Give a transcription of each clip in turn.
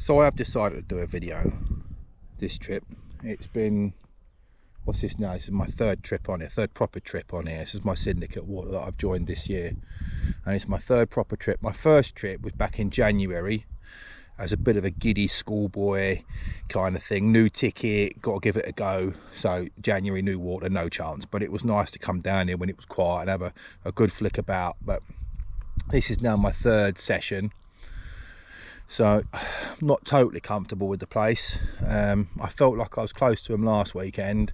So I have decided to do a video this trip. It's been, what's this now? This is my third trip on here, third proper trip on here. This is my Syndicate water that I've joined this year. And it's my third proper trip. My first trip was back in January as a bit of a giddy schoolboy kind of thing. New ticket, got to give it a go. So January, new water, no chance. But it was nice to come down here when it was quiet and have a good flick about. But this is now my third session. So I'm not totally comfortable with the place. I felt like I was close to them last weekend.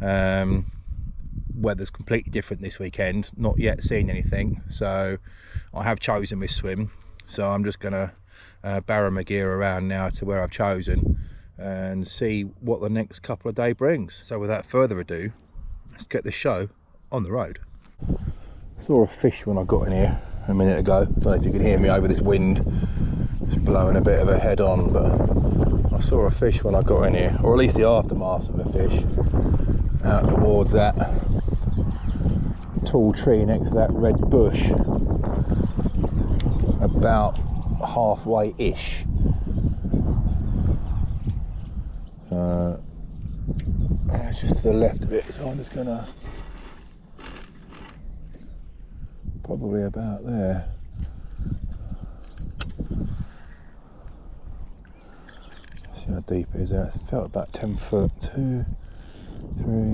Weather's completely different this weekend. Not yet seen anything. So I have chosen this swim. So I'm just going to barrow my gear around now to where I've chosen and see what the next couple of days brings. So without further ado, let's get the show on the road. Saw a fish when I got in here a minute ago. Don't know if you can hear me over this wind. It's blowing a bit of a head on, but I saw a fish when I got in here, or at least the aftermath of a fish, out towards that tall tree next to that red bush, about halfway-ish. It's just to the left of it, so I'm just gonna probably about there. See how deep it is there. It felt about 10 foot. 2, 3,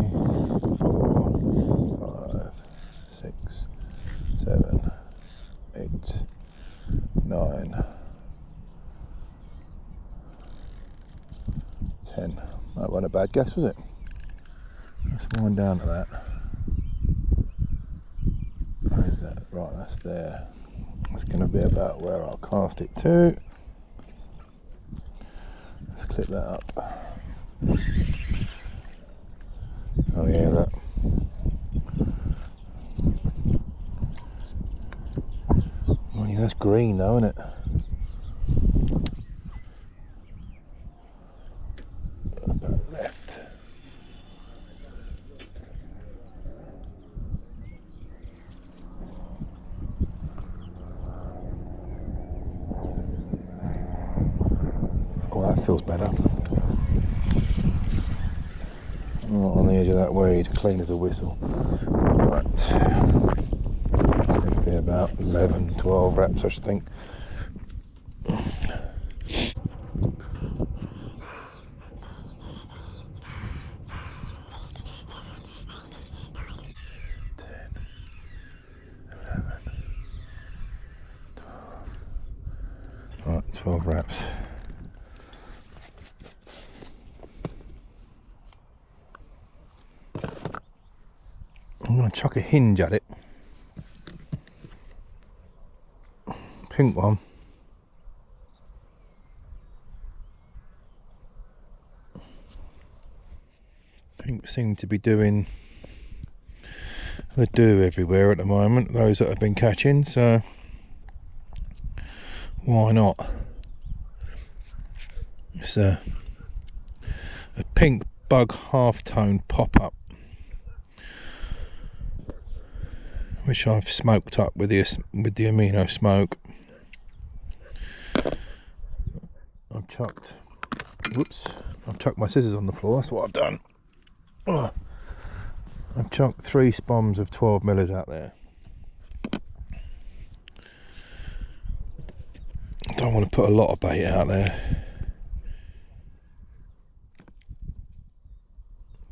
4, 5, 6, 7, 8, 9, 10. That wasn't a bad guess, was it? Let's wind down to that. Where's that? Right, that's there. That's going to be about where I'll cast it to. Let's clip that up. Oh yeah, look. Oh yeah, that's green though, isn't it? About left. Oh, that feels better. Right on the edge of that weed, clean as a whistle. Right. It's going to be about 11, 12 wraps, I should think. 12 wraps. I'm going to chuck a hinge at it. Pink one. Pink seem to be doing the do everywhere at the moment, those that have been catching, so why not? It's a pink bug half-tone pop-up, which I've smoked up with the amino smoke. I've chucked my scissors on the floor. That's what I've done. I've chucked 3 spombs of 12 millers out there. I don't want to put a lot of bait out there.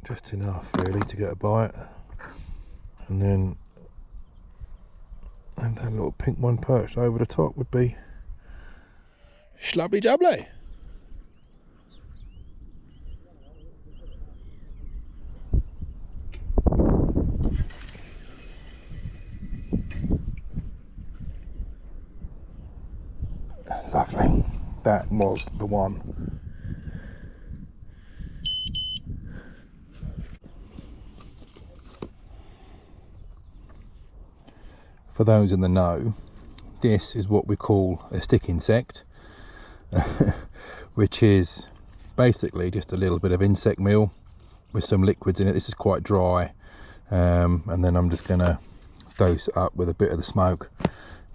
Just enough really to get a bite. And then and that little pink one perched over the top would be schlubby jubbly. Lovely. That was the one. For those in the know, this is what we call a stick insect, which is basically just a little bit of insect meal with some liquids in it. This is quite dry, and then I'm just going to dose it up with a bit of the smoke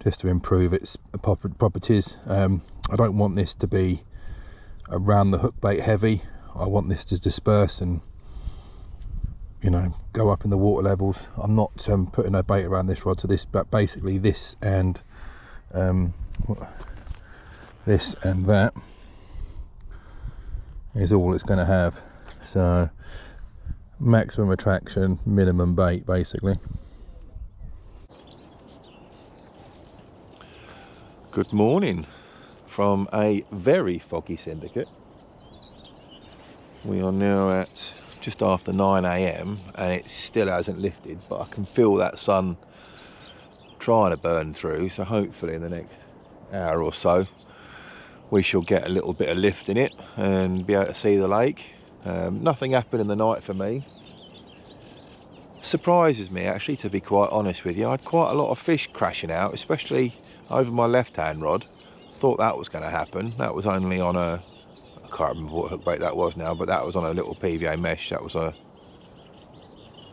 just to improve its properties. I don't want this to be around the hook bait heavy. I want this to disperse and, you know, go up in the water levels. I'm not putting no bait around this rod, so this, but basically this and that is all it's going to have. So maximum attraction, minimum bait, basically. Good morning from a very foggy Syndicate. We are now at just after 9 AM and it still hasn't lifted, but I can feel that sun trying to burn through, so hopefully in the next hour or so we shall get a little bit of lift in it and be able to see the lake. Nothing happened in the night for me. Surprises me, actually, to be quite honest with you. I had quite a lot of fish crashing out, especially over my left hand rod. Thought that was going to happen. That was only on a, I can't remember what hook bait that was now, but that was on a little PVA mesh. That was a,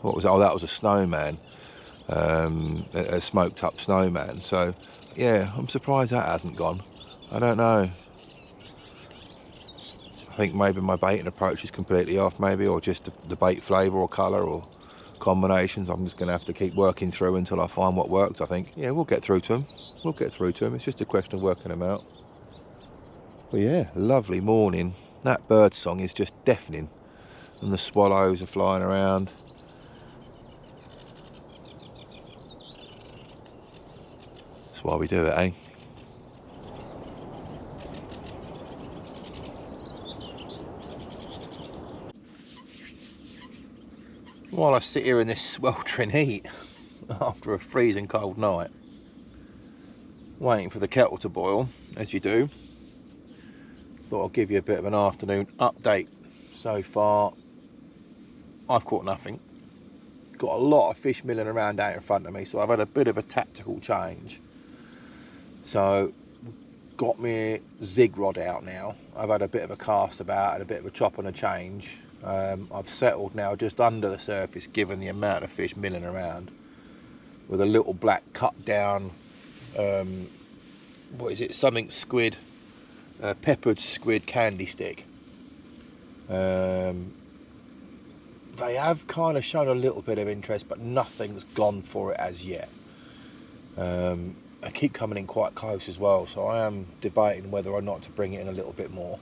what was it? Oh, that was a snowman, a smoked up snowman. So yeah, I'm surprised that hasn't gone. I don't know. I think maybe my baiting approach is completely off, maybe, or just the bait flavour or colour or combinations. I'm just going to have to keep working through until I find what works, I think. Yeah, we'll get through to them. We'll get through to them. It's just a question of working them out. But yeah, lovely morning. That bird song is just deafening. And the swallows are flying around. That's why we do it, eh? While I sit here in this sweltering heat after a freezing cold night, waiting for the kettle to boil, as you do, thought I'll give you a bit of an afternoon update. So far, I've caught nothing. Got a lot of fish milling around out in front of me, so I've had a bit of a tactical change. So, got me zig rod out now. I've had a bit of a cast about and a bit of a chop and a change. I've settled now just under the surface, given the amount of fish milling around, with a little black cut down, what is it, something squid, peppered squid candy stick. They have kind of shown a little bit of interest, but nothing's gone for it as yet. I keep coming in quite close as well, so I am debating whether or not to bring it in a little bit more.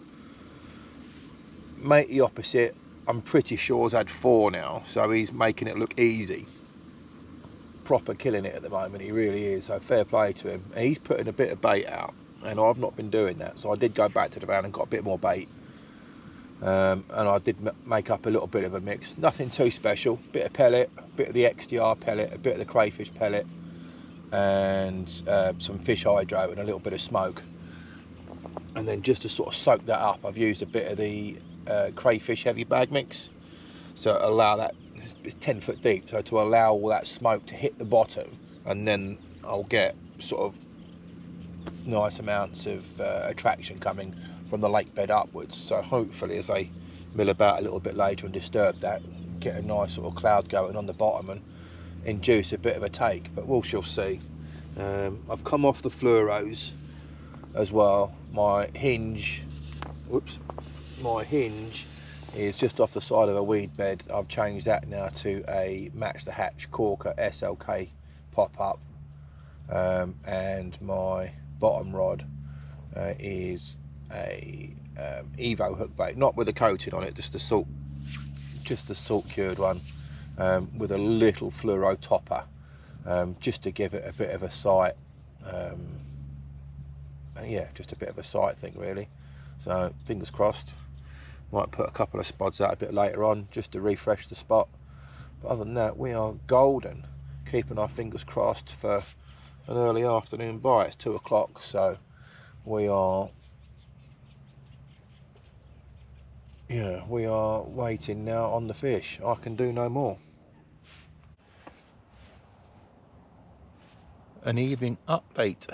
Matey opposite, I'm pretty sure has had 4 now, so he's making it look easy. Proper killing it at the moment, he really is, so fair play to him. He's putting a bit of bait out, and I've not been doing that, so I did go back to the van and got a bit more bait. And I did make up a little bit of a mix, nothing too special. Bit of pellet, a bit of the XDR pellet, a bit of the crayfish pellet, and some fish hydro and a little bit of smoke. And then just to sort of soak that up, I've used a bit of the crayfish heavy bag mix, so allow that, it's 10 foot deep, so to allow all that smoke to hit the bottom, and then I'll get sort of nice amounts of attraction coming from the lake bed upwards. So hopefully as they mill about a little bit later and disturb that, get a nice sort of cloud going on the bottom and induce a bit of a take, but we shall see. I've come off the fluoros as well. My hinge, whoops, my hinge is just off the side of a weed bed. I've changed that now to a match the hatch Corker SLK pop-up, and my bottom rod is a Evo hook bait, not with a coating on it, just a salt cured one, with a little fluoro topper, just to give it a bit of a sight. Yeah, just a bit of a sight thing really. So fingers crossed. Might put a couple of spots out a bit later on just to refresh the spot. But other than that, we are golden. Keeping our fingers crossed for an early afternoon bite. It's 2 o'clock, so we are waiting now on the fish. I can do no more. An evening update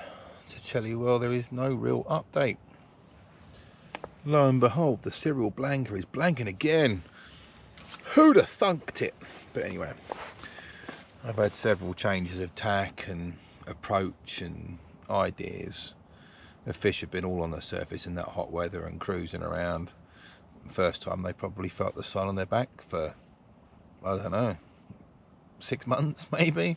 to tell you, well, there is no real update. Lo and behold, the cereal blanker is blanking again. Who'd have thunked it? But anyway, I've had several changes of tack and approach and ideas. the fish have been all on the surface in that hot weather and cruising around. First time they probably felt the sun on their back for, I don't know, 6 months maybe.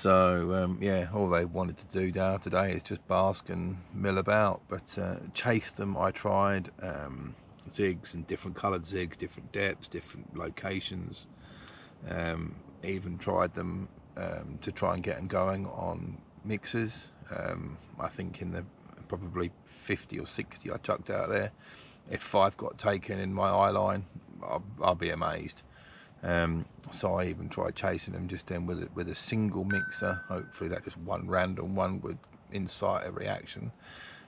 So yeah, all they wanted to do now today is just bask and mill about. But chase them, I tried zigs and different coloured zigs, different depths, different locations. Even tried them to try and get them going on mixers. I think in the probably 50 or 60 I chucked out there. If 5 got taken in my eye line, I'll be amazed. So I even tried chasing them just then with a single mixer. Hopefully that just one random one would incite a reaction.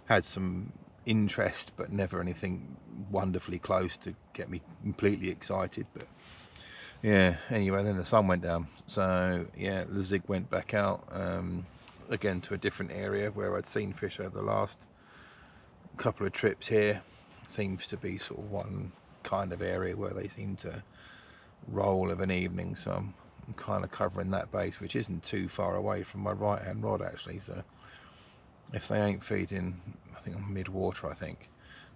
Had some interest, but never anything wonderfully close to get me completely excited. But yeah, anyway, then the sun went down, so yeah, the zig went back out again to a different area where I'd seen fish over the last couple of trips here. Seems to be sort of one kind of area where they seem to roll of an evening, so I'm kind of covering that base, which isn't too far away from my right hand rod actually. So if they ain't feeding, I think I'm mid-water, I think,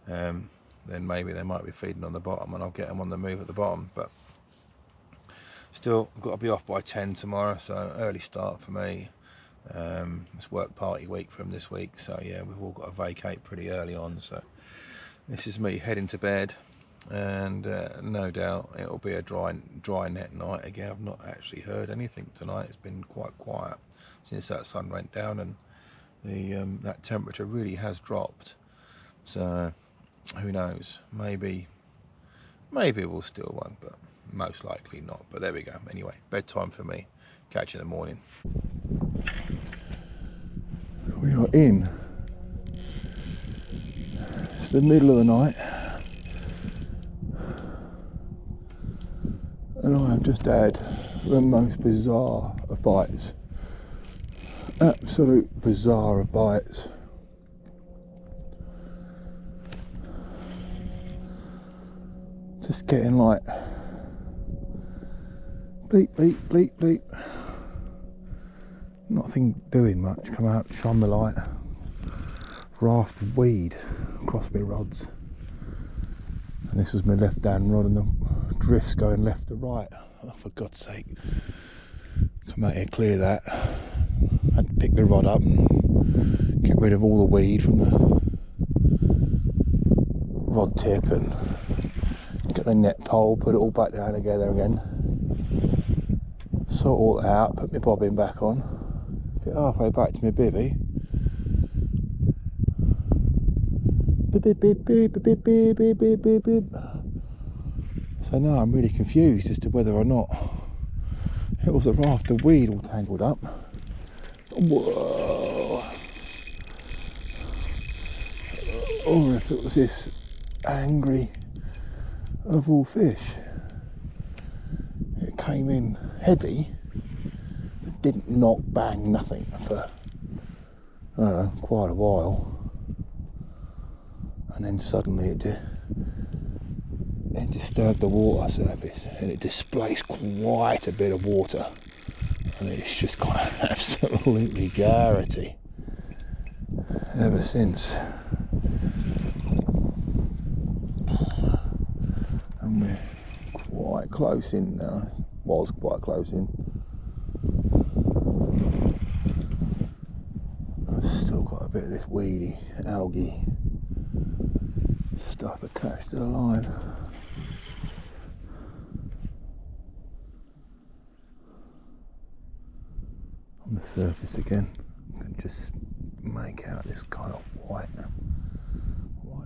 then maybe they might be feeding on the bottom, and I'll get them on the move at the bottom. But still, I've got to be off by 10 tomorrow, so early start for me. It's work party week from this week, so yeah, we've all got to vacate pretty early on. So this is me heading to bed, and no doubt it'll be a dry net night again. I've not actually heard anything tonight. It's been quite quiet since that sun went down, and the that temperature really has dropped. So who knows? Maybe we'll steal one, but most likely not. But there we go. Anyway, bedtime for me. Catch you in the morning. We are in. It's the middle of the night, and I have just had the most bizarre of bites. Absolute bizarre of bites. Just getting like bleep, bleep, bleep, bleep. Nothing doing much. Come out, shine the light. Raft of weed across my rods. And this was my left hand rod, and the drift's going left to right. Oh, for God's sake. Come out here, clear that. Had to pick the rod up and get rid of all the weed from the rod tip and get the net pole, put it all back down together again. Sort all that out, put my bobbin back on, get halfway back to my bivvy. Beep, beep, beep, beep, beep, beep, beep, beep, beep, beep. So now I'm really confused as to whether or not it was a raft of weed all tangled up. Whoa. Or if it was this angry of all fish. It came in heavy, but didn't knock, bang, nothing for quite a while, and then suddenly it disturbed the water surface, and it displaced quite a bit of water, and it's just gone absolutely garrety ever since. And we're quite close in now. Was quite close in. I've still got a bit of this weedy, algae stuff attached to the line. On the surface again, you can just make out this kind of white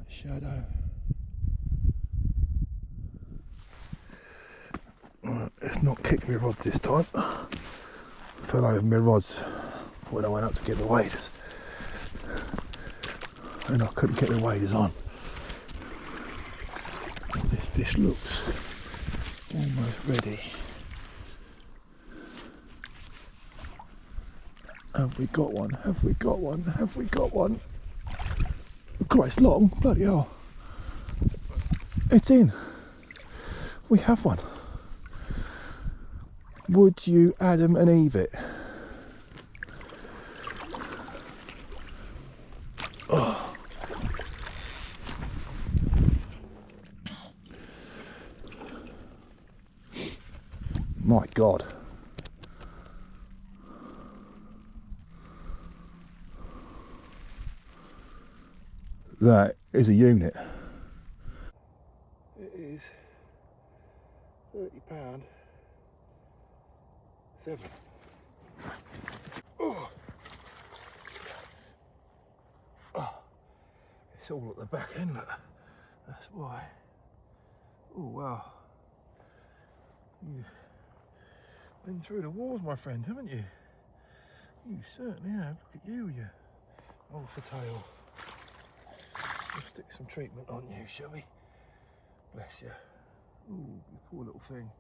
shadow. Let's not kick my rods this time. I fell over my rods when I went up to get the waders, and I couldn't get the waders on. This fish looks almost ready. Have we got one? Have we got one? Have we got one? God, it's long, bloody hell. It's in. We have one. Would you Adam and Eve it? My God. That is a unit. It is £30, 7. Oh. Oh. It's all at the back end, look. That's why. Oh wow. You've been through the wars, my friend, haven't you? You certainly have. Look at you, you alpha tail. We'll stick some treatment on you, shall we? Bless you. Ooh, you poor little thing.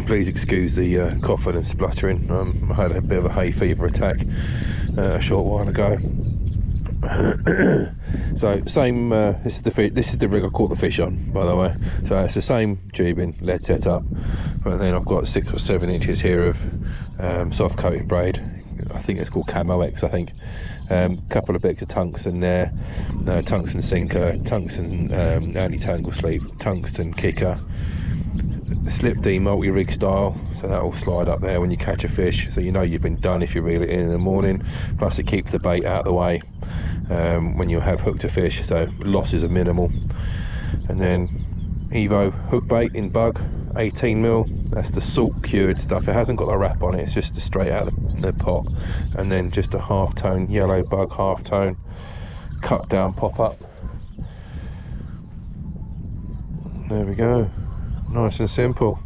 Please excuse the coughing and spluttering. I had a bit of a hay fever attack a short while ago. So same. This is the rig I caught the fish on, by the way. So it's the same tubing, lead setup, but then I've got 6 or 7 inches here of soft coated braid. I think it's called Camo X. I think. Couple of bits of tungsten there, tungsten sinker, tungsten anti-tangle sleeve, tungsten kicker. Slip D multi-rig style, so that will slide up there when you catch a fish, so you know you've been done if you reel it in the morning. Plus it keeps the bait out of the way when you have hooked a fish, so losses are minimal. And then Evo hook bait in bug, 18mm. That's the salt cured stuff. It hasn't got the wrap on it, it's just straight out of the pot. And then just a half tone yellow bug, half tone cut down pop up. There we go. Nice and simple.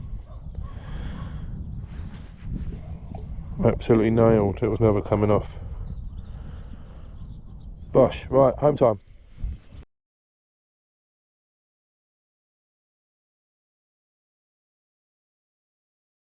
Absolutely nailed. It was never coming off. Bosh. Right, home time.